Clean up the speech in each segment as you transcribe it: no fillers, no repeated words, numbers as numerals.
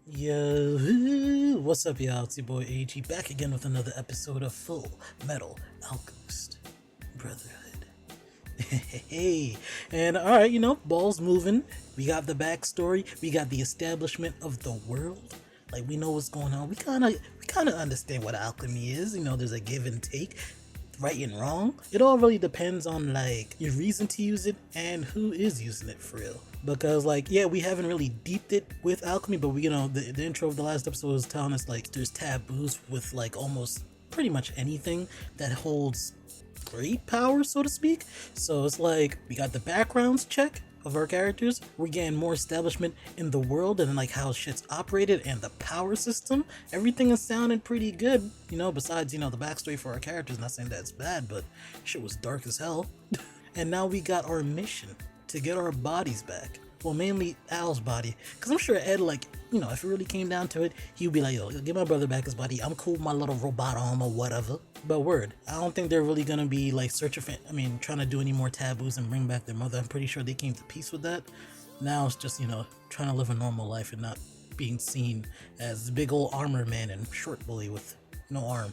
Yo, what's up, y'all? It's your boy Aege, back again with another episode of Fullmetal Alchemist Brotherhood. Hey, and alright, balls moving. We got the backstory, we got the establishment of the world. Like, we know what's going on. We kinda understand what alchemy is. There's a give and take, right and wrong. It all really depends on like your reason to use it and who is using it for real. Because like, yeah, we haven't really deeped it with alchemy, but the intro of the last episode was telling us like there's taboos with like almost pretty much anything that holds great power, so to speak. So it's like we got the backgrounds check of our characters, we're getting more establishment in the world and like how shit's operated and the power system. Everything is sounding pretty good, besides the backstory for our characters. Not saying that's bad, but shit was dark as hell. And now we got our mission to get our bodies back. Well, mainly Al's body, because I'm sure Ed, like, if it really came down to it, he would be like, yo, get my brother back his body. I'm cool with my little robot arm or whatever. But word, I don't think they're really gonna be like trying to do any more taboos and bring back their mother. I'm pretty sure they came to peace with that. Now it's just, trying to live a normal life and not being seen as big old armor man and short bully with no arm.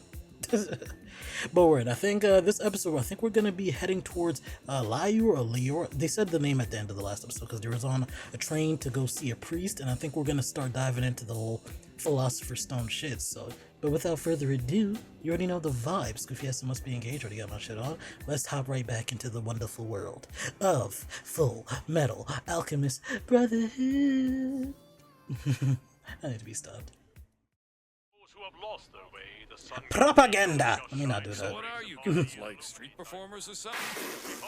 But word, I think this episode, we're gonna be heading towards Liu or Lior. They said the name at the end of the last episode because they was on a train to go see a priest, and I think we're gonna start diving into the whole philosopher's stone shit. So, but without further ado, you already know the vibes. Goofy ass must be engaged. Already got my shit on. Let's hop right back into the wonderful world of Fullmetal Alchemist Brotherhood. I need to be stopped. Lost their way, the sun Propaganda! Let me not do that. So what are you guys, like street performers or something?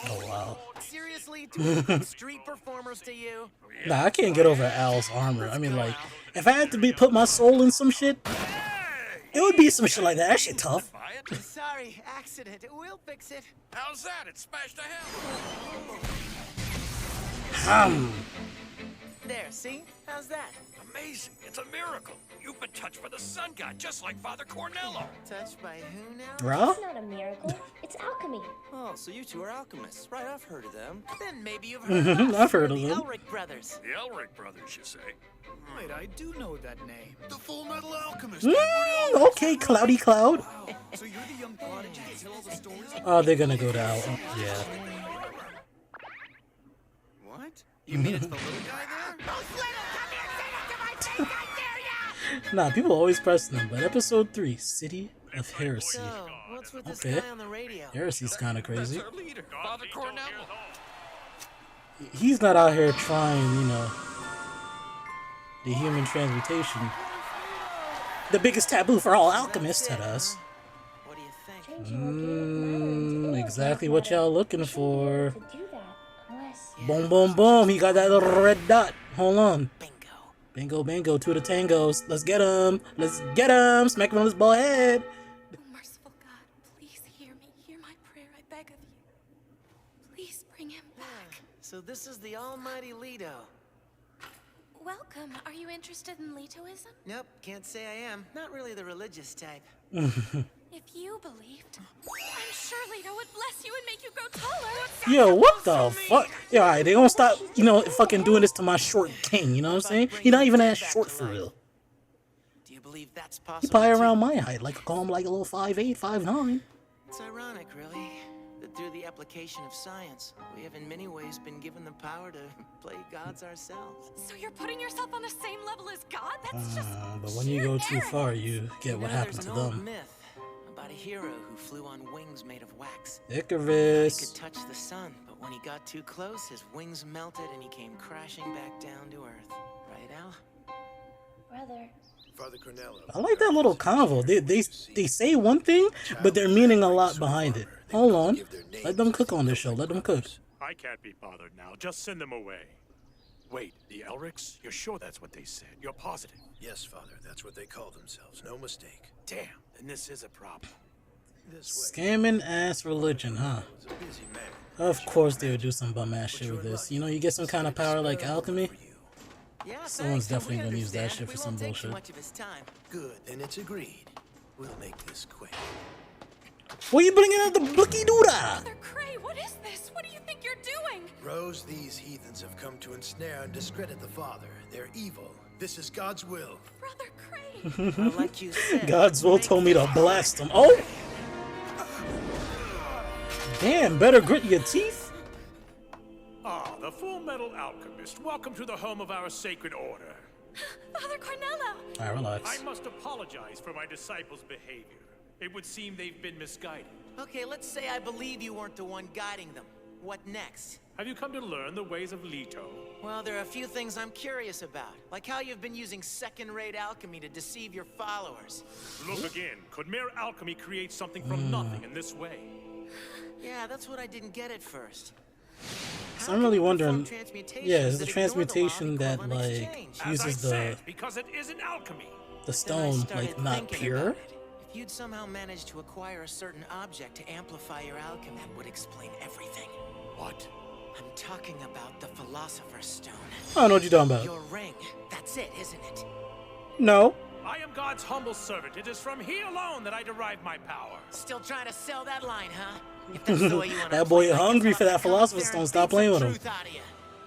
Oh wow. Seriously, do street performers to you? Nah, I can't get over Al's armor. I mean, like, if I had to put my soul in some shit, it would be some shit like that. That shit tough. Sorry, accident. We'll fix it. How's that? It smashed to hell. There, see? How's that? Amazing. It's a miracle. You've been touched by the sun god, just like Father Cornello. Touched by who now? Bro? It's not a miracle. It's alchemy. Oh, so you two are alchemists. Right, I've heard of them. Then maybe you've heard of us. I've heard of the them. Elric brothers. The Elric brothers, you say? Wait, I do know that name. The Fullmetal Alchemist. Okay, Cloudy Cloud. Wow. So you're the young prodigy that tell all the stories? Oh, they're gonna go down. Yeah. What? You mean it's the little guy there? Nah, people always press them. But episode 3, City of Heresy. So, what's with this Okay. guy on the radio? Heresy's kind of crazy. Our leader, Father Cornello. He's not out here trying, the human transmutation. The biggest taboo for all alchemists at us. What do you think? Changing organic matter into Exactly what y'all looking for. to do that, unless Boom, boom, boom. He got that little red dot. Hold on. Bingo. Bingo, bingo. 2 to tangos. Let's get him. Let's get him. Smack him on his ball head. Oh, merciful God, please hear me. Hear my prayer, I beg of you. Please bring him back. So this is the almighty Leto. Welcome. Are you interested in Letoism? Nope, can't say I am. Not really the religious type. If you believed, I'm sure Leto would bless you and make you grow taller. Yo, what the fuck? Yo, alright, they gonna stop, fucking doing this to my short king, you know what I'm saying? He not even that short for real. Do you believe that's He possible? probably too? around my height, like call him like a little 5'8", 5'9". It's ironic, really, that through the application of science, we have in many ways been given the power to play gods ourselves. So you're putting yourself on the same level as God? That's just But when you go too far, you get what happened There's to an old them. myth about a hero who flew on wings made of wax. He Icarus. could touch the sun, but when he got too close, his wings melted and he came crashing back down to Earth. Right, Al? brother. Father Cornello. I like that little convo. They say one thing, but they're meaning a lot behind it. Hold on. Let them cook on this show. Let them cook. I can't be bothered now. Just send them away. Wait, the Elrics? You're sure that's what they said? You're positive? Yes, Father, that's what they call themselves. No mistake. Damn, then this is a problem. This way. Scamming ass religion, huh? Was a busy man. Of course they would do some bum ass shit with this. You get some kind of power like alchemy. Yeah, Someone's thanks, definitely we gonna use that understand. shit for We some won't take bullshit. Too much of his time. Good, then it's agreed. We'll make this quick. What are you bringing out the bookie doodah? Mother Cray, what is this? What do you think you're doing? Rose, these heathens have come to ensnare and discredit the Father. They're evil. This is God's will. Brother Crane! Well, like you said, God's will told me to blast him. Oh! Damn, better grit your teeth. Ah, the Fullmetal Alchemist. Welcome to the home of our sacred order. Father Cornello! Alright, relax. I must apologize for my disciples' behavior. It would seem they've been misguided. Okay, let's say I believe you weren't the one guiding them. What next? Have you come to learn the ways of Leto? Well, there are a few things I'm curious about. Like how you've been using second-rate alchemy to deceive your followers. Look again. Could mere alchemy create something from nothing in this way? Yeah, that's what I didn't get at first. So I'm really wondering. Yeah, is the transmutation that like As I uses said, because it isn't alchemy. the stone like not pure? If you'd somehow managed to acquire a certain object to amplify your alchemy, that would explain everything. What? I'm talking about the Philosopher's Stone. I don't know what you're talking about. Your ring. That's it, isn't it? No. I am God's humble servant. It is from He alone that I derive my power. Still trying to sell that line, huh? If that's the way you wanna That boy play, I guess hungry I'll for that have to come Philosopher's up there Stone. and Stop beat playing some with him. truth out of you.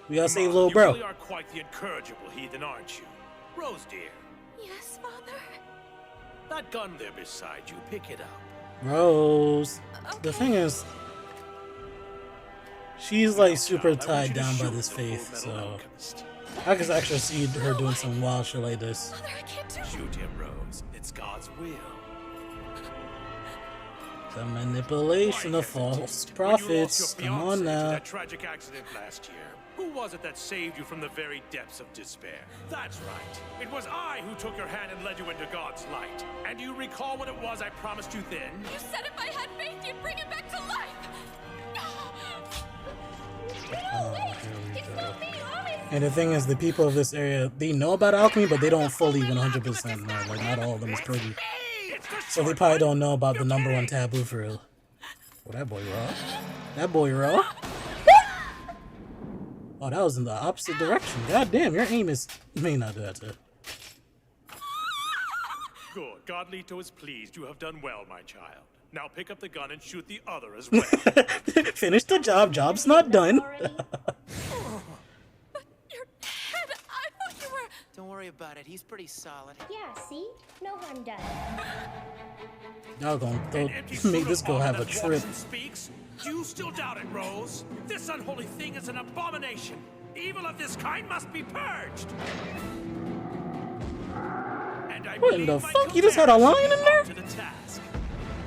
We gotta save Mom, little you bro. really are quite the incorrigible heathen, aren't you? Rose, dear. Yes, Father? That gun there beside you, pick it up. Rose. The thing is, she's like super Child, I want tied you to down by shoot this the faith, Fullmetal so Alchemist. I can actually see her doing some wild shit like this. Father, I can't do it! Shoot him, Rose. It's God's will. The manipulation of false prophets. Come on now. That tragic accident last year. Who was it that saved you from the very depths of despair? That's right. It was I who took your hand and led you into God's light. And do you recall what it was I promised you then? You said if I had faith, you'd bring him back to life! Oh, here we go. And the thing is, the people of this area, they know about alchemy, but they don't fully 100% know. Like, not all of them is privy. So they probably don't know about the #1 taboo for real. Oh, that boy raw. That boy raw. Oh, that was in the opposite direction. God damn, your aim is... You may not do that too. Good. God Leto is pleased. You have done well, my child. Now pick up the gun and shoot the other as well. Finish the job. Job's not done. Your head! I thought you were... Don't worry about it. He's pretty solid. Yeah, see? No harm done. Y'all gonna An empty make this girl have a pseudo-father that trip. walks and speaks? Do you still doubt it, Rose? This unholy thing is an abomination. Evil of this kind must be purged. And I What in the believe my fuck? You just had a commander lion in should be there? up to the task.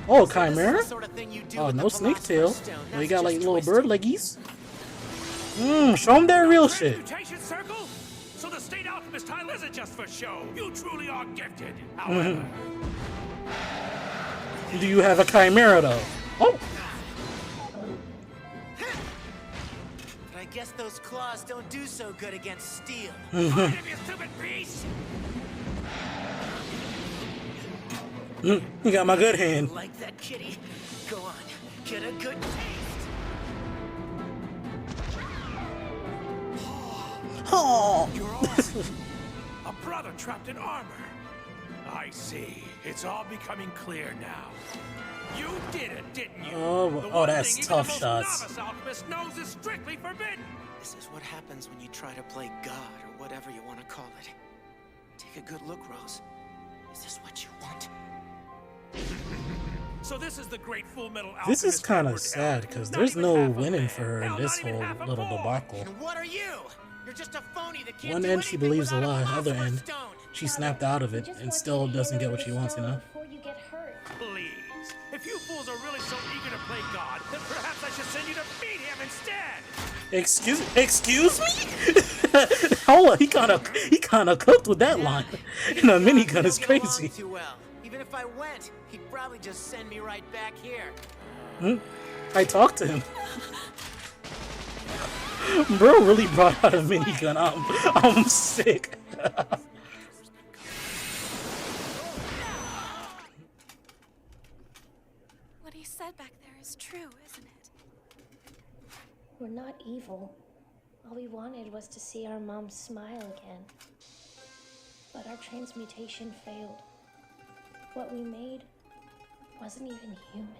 Oh, So chimera? this is the sort of thing you do Oh, with no the snake Philosopher's tail. Stone. Oh, you That's got like just little twisted. bird leggies. Show them that real shit. Transmutation circle? So the state alchemist tile isn't just for show. You truly are gifted. However, Do you have a chimera though? Oh, But I guess those claws don't do so good against steel. fight him, you stupid beast! you got my good hand. Like that, kitty? Go on, get a good taste. Oh, You're awesome. A brother trapped in armor. I see. It's all becoming clear now. You did it, didn't you? Oh, The oh, one that's thing even tough the most shots. novice alchemist knows is strictly forbidden. This is what happens when you try to play God or whatever you want to call it. Take a good look, Rose. Is this what you want? So this is the great Fullmetal Alchemist. this is kind of Edward sad Elric. because Not there's even no half a winning man. for her in Hell, this not even whole half a little boy. debacle. And what are you? You're just a phony that can't One do end she anything believes a without lie, other Philosopher's end Stone. she snapped out of it and still doesn't get what she wants, you know? Before you get hurt. Please. If you fools are really so eager to play God, then perhaps I should send you to beat him instead. Excuse me? Hold on, he kind of cooked with that line. And a minigun is You don't get along crazy. too well. Even if I went, he'd probably just send me right back here. I talked to him. Bro really brought out a minigun. I'm sick. What he said back there is true, isn't it? We're not evil. All we wanted was to see our mom smile again. But our transmutation failed. What we made wasn't even human.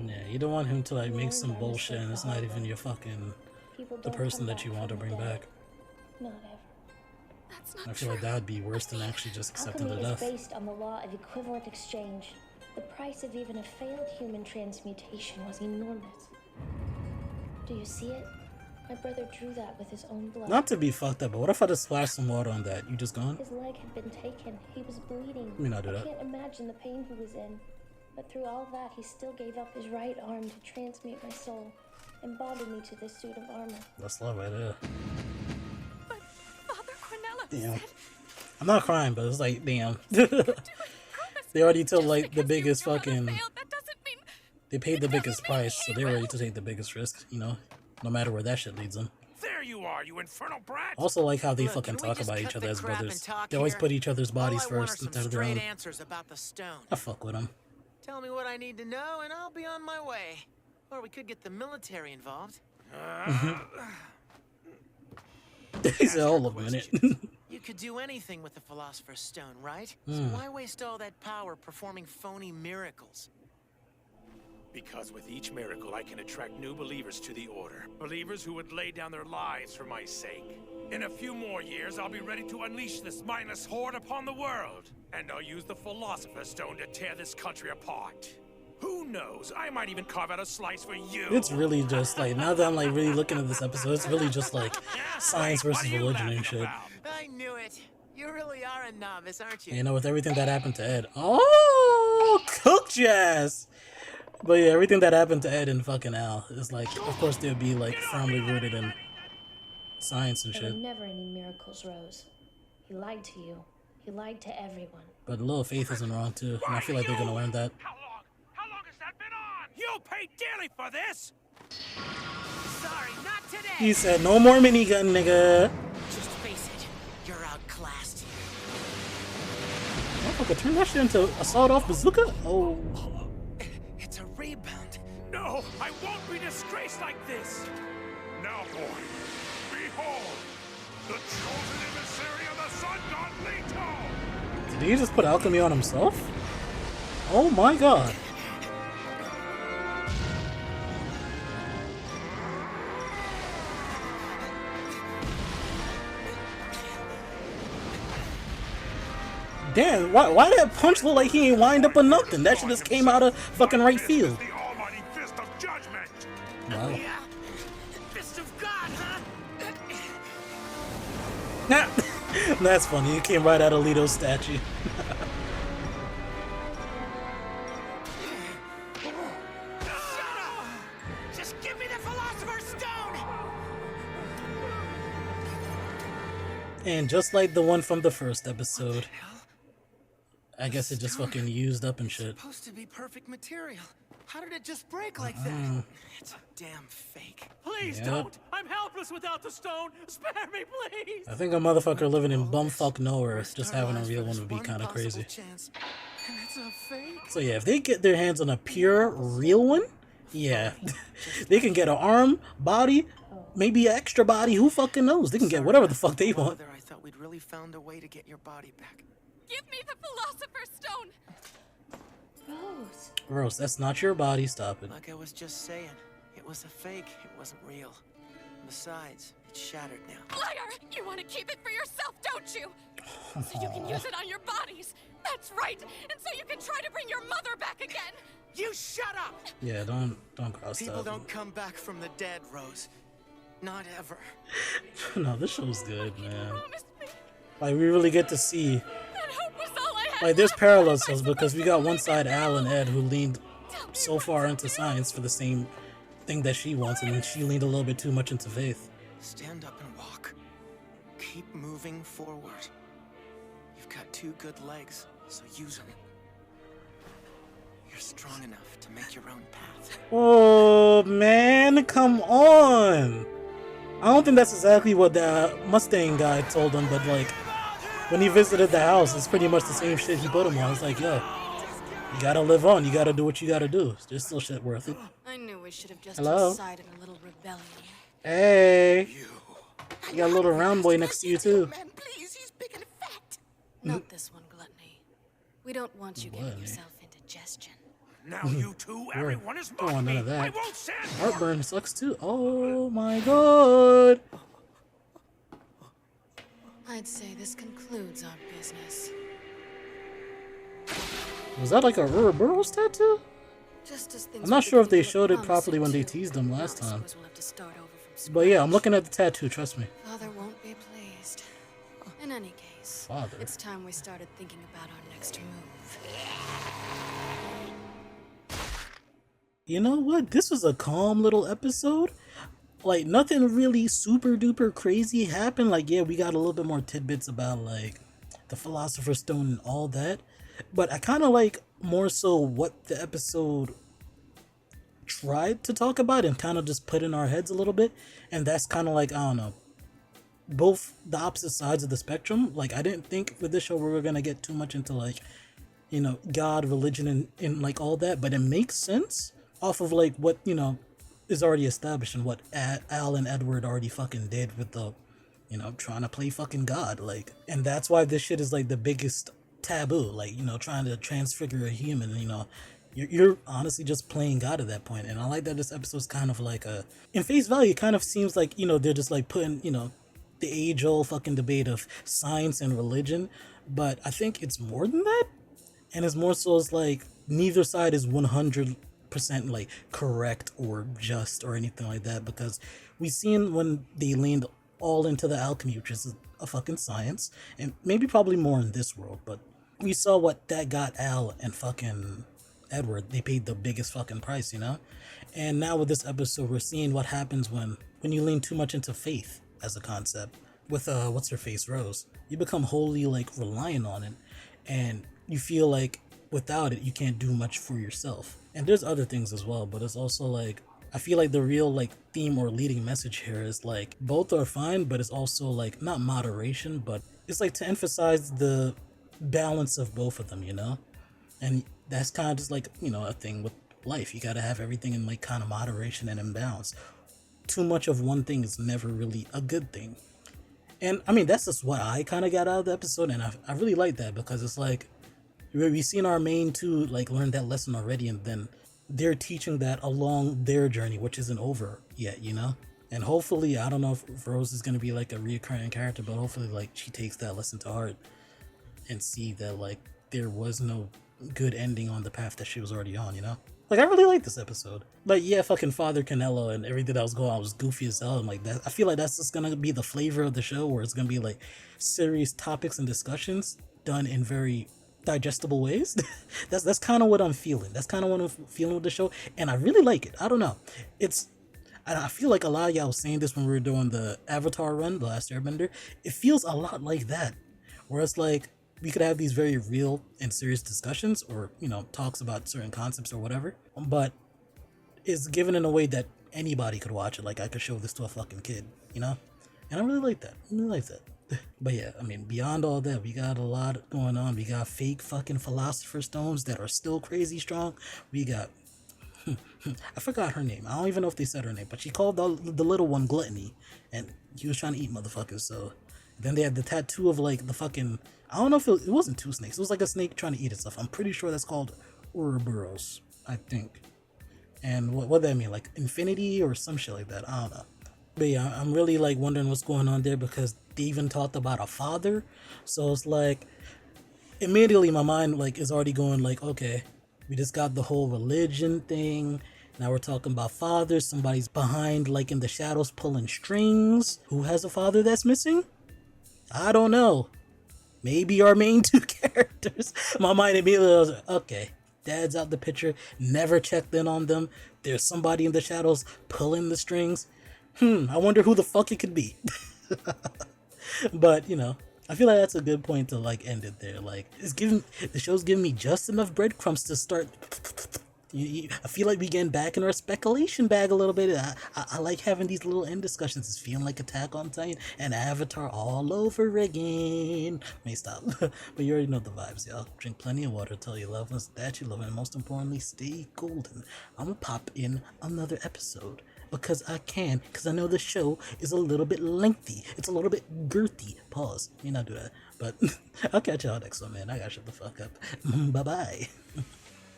Yeah, you don't want him to like make Learn some by bullshit and mistake, it's not even however. your fucking People the don't person come that you back want to from the bring dead. back. Not ever. That's not I feel true. like that would be worse than actually just accepting Alchemy the is death. based on the law of equivalent exchange. The price of even a failed human transmutation was enormous. Do you see it? My brother drew that with his own blood. Not to be fucked up, but what if I just splash some water on that? You just gone? His leg had been taken. He was bleeding. Let me not do I that. can't imagine the pain he was in. But through all that, he still gave up his right arm to transmute my soul and bonded me to this suit of armor. That's love right there. But Father Cornello Damn. said I'm not crying, but it's like, damn. do it. Promise They already me. took Just like the because biggest your brother fucking. failed, that doesn't mean They paid the it doesn't biggest mean price, he so they're ready will. to take the biggest risk. You know, no matter where that shit leads them. There you are, you infernal brat! Also, like how they Look, fucking can we talk just about cut each other the as crap and brothers. talk They always here? put each other's bodies All I want first are some instead of their straight own. answers about the stone. I fuck with them. Tell me what I need to know, and I'll be on my way. Or we could get the military involved. He said, hold up a minute. You could do anything with the Philosopher's Stone, right? So why waste all that power performing phony miracles? Because with each miracle, I can attract new believers to the Order. Believers who would lay down their lives for my sake. In a few more years, I'll be ready to unleash this mindless horde upon the world. And I'll use the Philosopher's Stone to tear this country apart. Who knows? I might even carve out a slice for you. It's really just like, now that I'm like really looking at this episode, it's really just like science What versus are you religion and laughing shit. about? I knew it. You really are a novice, aren't you? You know, with everything that happened to Ed. Oh, cooked your ass. But yeah, everything that happened to Ed and fucking Al is like, of course they'd be like firmly rooted in science and There were shit. never any miracles, Rose. He lied to you. He lied to everyone. But a little faith isn't wrong too, and I feel like they're gonna learn that. How long? How long has that been on? You'll pay dearly for this! Sorry, not today. He said, no more minigun, nigga. Just face it, you're outclassed. Motherfucker, turn that shit into a sawed-off bazooka? Oh. It's a rebound. No, I won't be disgraced like this! Now, boy, behold, the chosen emissary of the sun god Leto! Did he just put alchemy on himself? Oh my god. Damn, why did that punch look like he ain't wind up or nothing? That shit just came out of fucking right field. The almighty fist of judgment! Wow. Yeah. Fist of God, huh? That's funny, it came right out of Leto's statue. Shut up! Just give me the Philosopher's Stone! And just like the one from the first episode, I guess it just fucking used up and shit. Supposed to be perfect material. How did it just break like that? It's a damn fake. Please Yep. don't! I'm helpless without the stone! Spare me, please! I think a motherfucker living in bumfuck nowhere just having a Sterilized real for one this would be one kind of possible crazy. chance. And it's a fake? So yeah, if they get their hands on a pure, real one, yeah, they can get an arm, body, maybe an extra body. Who fucking knows? They can get whatever the fuck they want. Mother, I thought we'd really found a way to get your body back. Give me the Philosopher's Stone. Rose. Rose, that's not your body. Stop it. Like I was just saying, it was a fake. It wasn't real. Besides, it's shattered now. Liar! You want to keep it for yourself, don't you? So you can use it on your bodies. That's right. And so you can try to bring your mother back again. You shut up! Yeah, don't cross People that. don't come back from the dead, Rose. Not ever. No, this show's good, man. Promise me. Like we really get to see. That hope was all I had. Like there's left. parallels How am I because we supposed got to one side live Al and now? Ed who leaned Tell me so what far to into do. science for the same thing that she wants, and then she leaned a little bit too much into faith. Stand up and walk. Keep moving forward. You've got two good legs, so use them. You're strong enough to make your own path. Oh man, come on! I don't think that's exactly what the Mustang guy told him, but like when he visited the house, it's pretty much the same shit he put him on. It's like, yo, you gotta live on, you gotta do what you gotta do. There's still shit worth it. I knew we should have just Hello? decided a little rebellion. Hey, you got a little round boy next to you too. Man, please, he's big and fat. Not this one, Gluttony. We don't want you getting Gluttony. yourself indigestion. Now you two, everyone is Don't want mocking none me. of I that. won't stand for Heartburn sucks too. Oh my god. I'd say this concludes our business. Was that like a Ouroboros tattoo? Just as things I'm not were sure if they beginning to showed look it properly when they promising, teased them too. last Now I time. suppose we'll have to start over from But yeah, I'm scratch. looking at the tattoo, trust me. Father won't be pleased. In any case, Father. it's time we started thinking about our next move. You know what? This was a calm little episode. Like, nothing really super duper crazy happened. Like, yeah, we got a little bit more tidbits about, like, the Philosopher's Stone and all that. But I kind of like more so what the episode tried to talk about and kind of just put in our heads a little bit. And that's kind of like, I don't know, both the opposite sides of the spectrum. Like, I didn't think with this show we were going to get too much into, like, you know, God, religion, and like all that. But it makes sense off of like what, you know, is already established and what Al and Edward already fucking did with the, you know, trying to play fucking God. Like, and that's why this shit is like the biggest taboo. Like, you know, trying to transfigure a human, you know, you're honestly just playing God at that point. And I like that this episode's kind of like a, in face value, it kind of seems like, you know, they're just like putting, you know, the age-old fucking debate of science and religion. But I think it's more than that. And it's more so it's like neither side is 100% like correct or just or anything like that, because we seen when they leaned all into the alchemy, which is a fucking science, and maybe probably more in this world, but we saw what that got Al and fucking Edward. They paid the biggest fucking price, you know? And now with this episode, we're seeing what happens when you lean too much into faith as a concept. With what's her face, Rose, you become wholly like reliant on it, and you feel like without it you can't do much for yourself. And there's other things as well, but it's also like I feel like the real like theme or leading message here is like both are fine, but it's also like not moderation, but it's like to emphasize the balance of both of them, you know? And that's kind of just like, you know, a thing with life. You gotta have everything in like kind of moderation and in balance. Too much of one thing is never really a good thing. And I mean, that's just what I kind of got out of the episode, and I really like that, because it's like we've seen our main two like learn that lesson already, and then they're teaching that along their journey, which isn't over yet, you know? And hopefully, I don't know if Rose is going to be like a reoccurring character, but hopefully like she takes that lesson to heart and see that like there was no good ending on the path that she was already on, you know? Like, I really like this episode. Like, yeah, fucking Father Canelo and everything that was going on was goofy as hell. And like that, I feel like that's just gonna be the flavor of the show, where it's gonna be like serious topics and discussions done in very digestible ways. that's kind of what I'm feeling. That's kind of what I'm feeling with the show, and I really like it. I don't know. I feel like a lot of y'all was saying this when we were doing the Avatar run, The Last Airbender. It feels a lot like that, where it's like we could have these very real and serious discussions, or, you know, talks about certain concepts or whatever, but it's given in a way that anybody could watch it. Like, I could show this to a fucking kid, you know? And I really like that. I really like that. But yeah, I mean, beyond all that, we got a lot going on. We got fake fucking Philosopher's Stones that are still crazy strong. We got... I forgot her name. I don't even know if they said her name, but she called the little one Gluttony, and he was trying to eat motherfuckers, so... Then they had the tattoo of like the fucking... I don't know if it wasn't two snakes. It was like a snake trying to eat itself. I'm pretty sure that's called Ouroboros, I think. And what that mean? Like infinity or some shit like that. I don't know. But yeah, I'm really like wondering what's going on there, because they even talked about a father. So it's like immediately my mind like is already going like, okay, we just got the whole religion thing. Now we're talking about fathers. Somebody's behind like in the shadows pulling strings. Who has a father that's missing? I don't know. Maybe our main two characters. My mind immediately was like, okay, dad's out the picture. Never checked in on them. There's somebody in the shadows pulling the strings. I wonder who the fuck it could be. But, you know, I feel like that's a good point to like end it there. Like, the show's giving me just enough breadcrumbs to start. I feel like we getting back in our speculation bag a little bit. I like having these little end discussions. It's feeling like Attack on Titan and Avatar all over again. May stop. But you already know the vibes, y'all. Drink plenty of water, tell your loved ones that you love, and most importantly, stay golden. I'm gonna pop in another episode because I can, because I know the show is a little bit lengthy. It's a little bit girthy. Pause. You not do that. But I'll catch y'all next one, man. I gotta shut the fuck up. Bye-bye.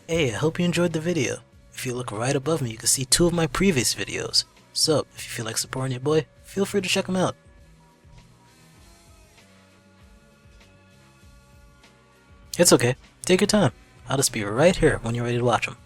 Hey, I hope you enjoyed the video. If you look right above me, you can see 2 of my previous videos. So, if you feel like supporting your boy, feel free to check them out. It's okay, take your time. I'll just be right here when you're ready to watch them.